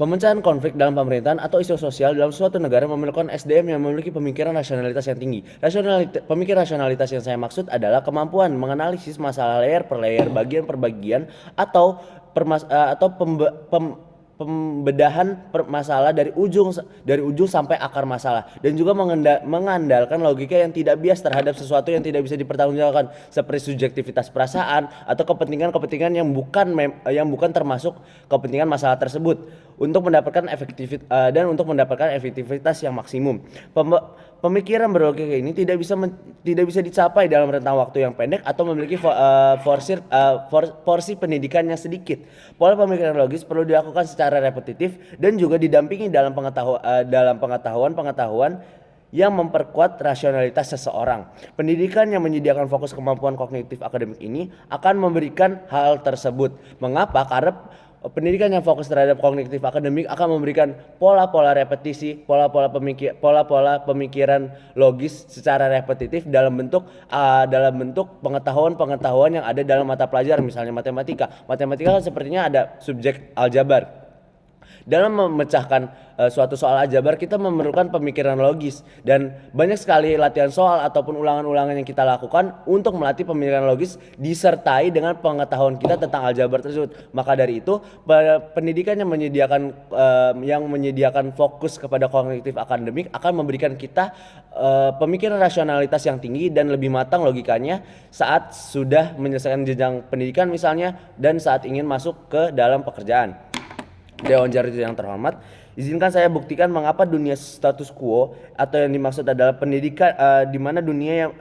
Pemecahan konflik dalam pemerintahan atau isu sosial dalam suatu negara memerlukan SDM yang memiliki pemikiran rasionalitas yang tinggi. Pemikiran rasionalitas yang saya maksud adalah kemampuan menganalisis masalah layer per layer, bagian per bagian, atau pembedahan masalah dari ujung sampai akar masalah, dan juga mengandalkan logika yang tidak bias terhadap sesuatu yang tidak bisa dipertanggungjawabkan, seperti subjektivitas perasaan atau kepentingan-kepentingan yang bukan termasuk kepentingan masalah tersebut, untuk mendapatkan efektivitas yang maksimum. Pemikiran berlogika ini tidak bisa dicapai dalam rentang waktu yang pendek atau memiliki porsi pendidikan yang sedikit. Pola pemikiran logis perlu dilakukan secara repetitif dan juga didampingi dalam pengetahuan yang memperkuat rasionalitas seseorang. Pendidikan yang menyediakan fokus kemampuan kognitif akademik ini akan memberikan hal tersebut. Mengapa? Karena pendidikan yang fokus terhadap kognitif akademik akan memberikan pola-pola repetisi, pola-pola pemikiran logis secara repetitif dalam bentuk pengetahuan yang ada dalam mata pelajaran, misalnya matematika. Matematika kan sepertinya ada subjek aljabar. Dalam memecahkan suatu soal aljabar, kita memerlukan pemikiran logis, dan banyak sekali latihan soal ataupun ulangan-ulangan yang kita lakukan untuk melatih pemikiran logis disertai dengan pengetahuan kita tentang aljabar tersebut. Maka dari itu, pendidikan yang menyediakan fokus kepada kognitif akademik akan memberikan kita pemikiran rasionalitas yang tinggi dan lebih matang logikanya saat sudah menyelesaikan jenjang pendidikan misalnya, dan saat ingin masuk ke dalam pekerjaan. Dewan Jardin yang terhormat, izinkan saya buktikan mengapa dunia status quo atau yang dimaksud adalah pendidikan di mana dunia yang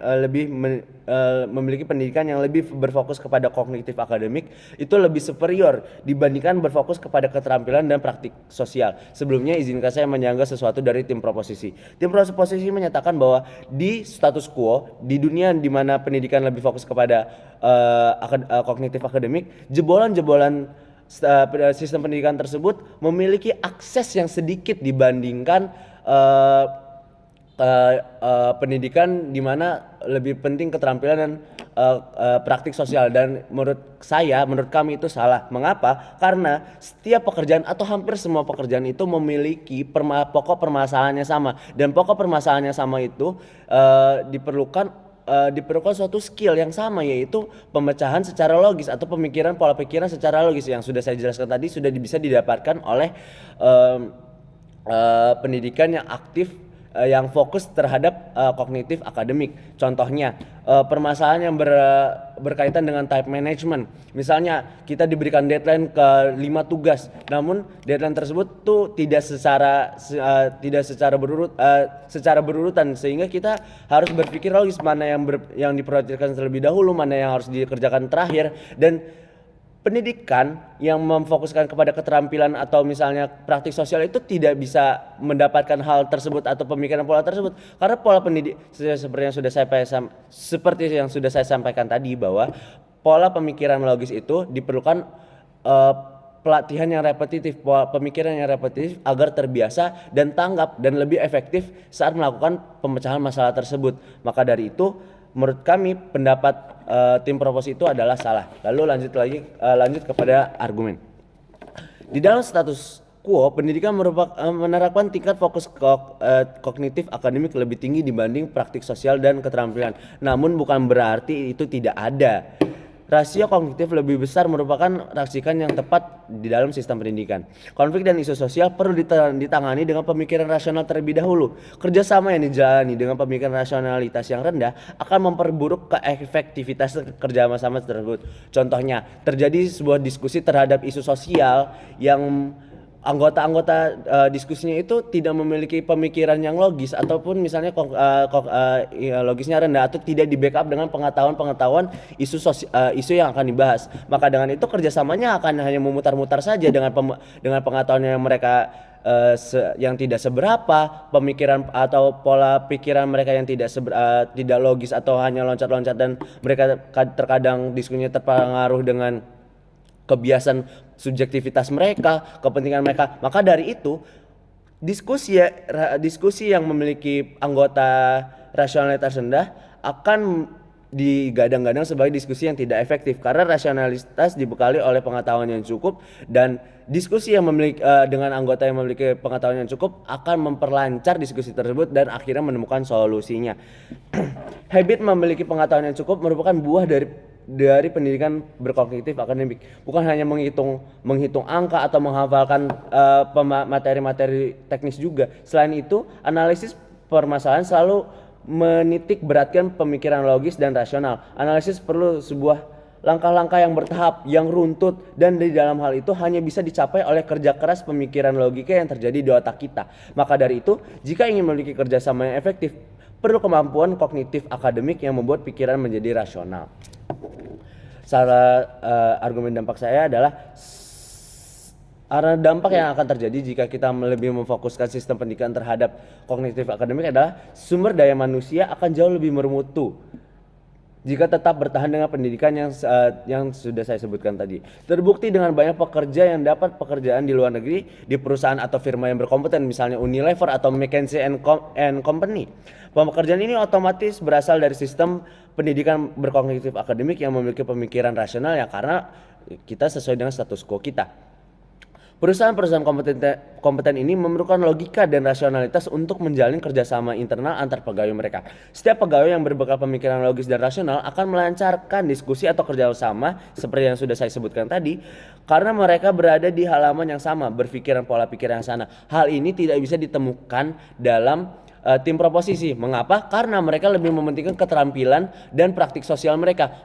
memiliki pendidikan yang lebih berfokus kepada kognitif akademik itu lebih superior dibandingkan berfokus kepada keterampilan dan praktik sosial. Sebelumnya izinkan saya menyanggah sesuatu dari tim proposisi. Tim proposisi menyatakan bahwa di status quo, di dunia di mana pendidikan lebih fokus kepada kognitif akademik, jebolan-jebolan sistem pendidikan tersebut memiliki akses yang sedikit dibandingkan pendidikan di mana lebih penting keterampilan dan praktik sosial. Dan menurut kami itu salah. Mengapa? Karena setiap pekerjaan atau hampir semua pekerjaan itu memiliki pokok permasalahannya sama, dan pokok permasalahannya sama itu diperlukan suatu skill yang sama, yaitu pemecahan secara logis atau pola pikiran secara logis yang sudah saya jelaskan tadi, sudah bisa didapatkan oleh pendidikan yang aktif yang fokus terhadap kognitif akademik. Contohnya permasalahan yang berkaitan dengan type management. Misalnya kita diberikan deadline ke 5 tugas, namun deadline tersebut tuh tidak secara berurutan, sehingga kita harus berpikir logis mana yang diprioritaskan terlebih dahulu, mana yang harus dikerjakan terakhir. Dan pendidikan yang memfokuskan kepada keterampilan atau misalnya praktik sosial itu tidak bisa mendapatkan hal tersebut atau pemikiran pola tersebut, karena pola pendidik seperti yang sudah saya sampaikan tadi, bahwa pola pemikiran logis itu diperlukan pelatihan yang repetitif, pola pemikiran yang repetitif agar terbiasa dan tanggap dan lebih efektif saat melakukan pemecahan masalah tersebut. Maka dari itu, menurut kami pendapat tim proposi itu adalah salah. Lalu lanjut kepada argumen. Di dalam status quo, pendidikan menerapkan tingkat fokus kognitif akademik lebih tinggi dibanding praktik sosial dan keterampilan. Namun bukan berarti itu tidak ada. Rasio kognitif lebih besar merupakan racikan yang tepat di dalam sistem pendidikan. Konflik dan isu sosial perlu ditangani dengan pemikiran rasional terlebih dahulu. Kerjasama yang dijalani dengan pemikiran rasionalitas yang rendah akan memperburuk keefektivitas kerjasama tersebut. Contohnya, terjadi sebuah diskusi terhadap isu sosial yang anggota-anggota diskusinya itu tidak memiliki pemikiran yang logis, ataupun misalnya logisnya rendah, atau tidak di backup dengan pengetahuan isu yang akan dibahas. Maka dengan itu kerjasamanya akan hanya memutar-mutar saja dengan pengetahuan yang mereka yang tidak seberapa, pemikiran atau pola pikiran mereka yang tidak logis atau hanya loncat-loncat, dan mereka terkadang diskusinya terpengaruh dengan kebiasaan subjektivitas mereka, kepentingan mereka. Maka dari itu, diskusi yang memiliki anggota rasionalitas rendah akan digadang-gadang sebagai diskusi yang tidak efektif karena rasionalitas dibekali oleh pengetahuan yang cukup, dan diskusi yang memiliki dengan anggota yang memiliki pengetahuan yang cukup akan memperlancar diskusi tersebut dan akhirnya menemukan solusinya. Habit memiliki pengetahuan yang cukup merupakan buah dari pendidikan berkognitif akademik, bukan hanya menghitung angka atau menghafalkan materi-materi teknis juga. Selain itu, analisis permasalahan selalu menitik beratkan pemikiran logis dan rasional. Analisis perlu sebuah langkah-langkah yang bertahap, yang runtut, dan di dalam hal itu hanya bisa dicapai oleh kerja keras pemikiran logika yang terjadi di otak kita. Maka dari itu, jika ingin memiliki kerjasama yang efektif, perlu kemampuan kognitif akademik yang membuat pikiran menjadi rasional. Salah argumen dampak saya adalah dampak yang akan terjadi jika kita lebih memfokuskan sistem pendidikan terhadap kognitif akademik adalah sumber daya manusia akan jauh lebih bermutu jika tetap bertahan dengan pendidikan yang sudah saya sebutkan tadi. Terbukti dengan banyak pekerja yang dapat pekerjaan di luar negeri di perusahaan atau firma yang berkompeten, misalnya Unilever atau McKinsey & Company. Pekerjaan ini otomatis berasal dari sistem pendidikan berkognitif akademik yang memiliki pemikiran rasional, ya karena kita sesuai dengan status quo kita. Perusahaan-perusahaan kompeten ini memerlukan logika dan rasionalitas untuk menjalin kerjasama internal antar pegawai mereka. Setiap pegawai yang berbekal pemikiran logis dan rasional akan melancarkan diskusi atau kerjasama seperti yang sudah saya sebutkan tadi, karena mereka berada di halaman yang sama, berpikiran pola pikir yang sama. Hal ini tidak bisa ditemukan dalam tim proposisi. Mengapa? Karena mereka lebih mementingkan keterampilan dan praktik sosial mereka.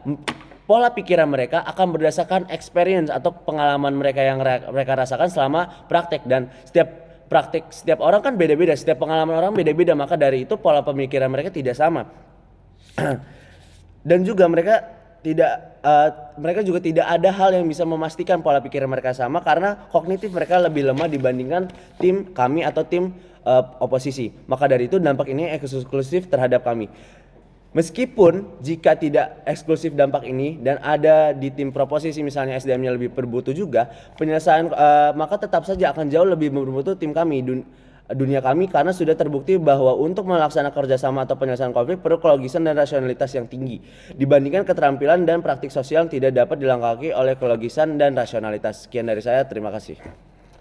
Pola pikiran mereka akan berdasarkan experience atau pengalaman mereka yang mereka rasakan selama praktek, dan setiap orang kan beda-beda, setiap pengalaman orang beda-beda, maka dari itu pola pemikiran mereka tidak sama. Dan juga mereka juga tidak ada hal yang bisa memastikan pola pikir mereka sama karena kognitif mereka lebih lemah dibandingkan tim kami atau tim oposisi. Maka dari itu dampak ini eksklusif terhadap kami. Meskipun jika tidak eksklusif dampak ini dan ada di tim proposisi misalnya SDM-nya lebih bermutu juga, penyelesaian maka tetap saja akan jauh lebih bermutu tim kami, dunia kami, karena sudah terbukti bahwa untuk melaksanakan kerjasama atau penyelesaian konflik perlu kelogisan dan rasionalitas yang tinggi dibandingkan keterampilan dan praktik sosial yang tidak dapat dilengkapi oleh kelogisan dan rasionalitas. Sekian dari saya, terima kasih.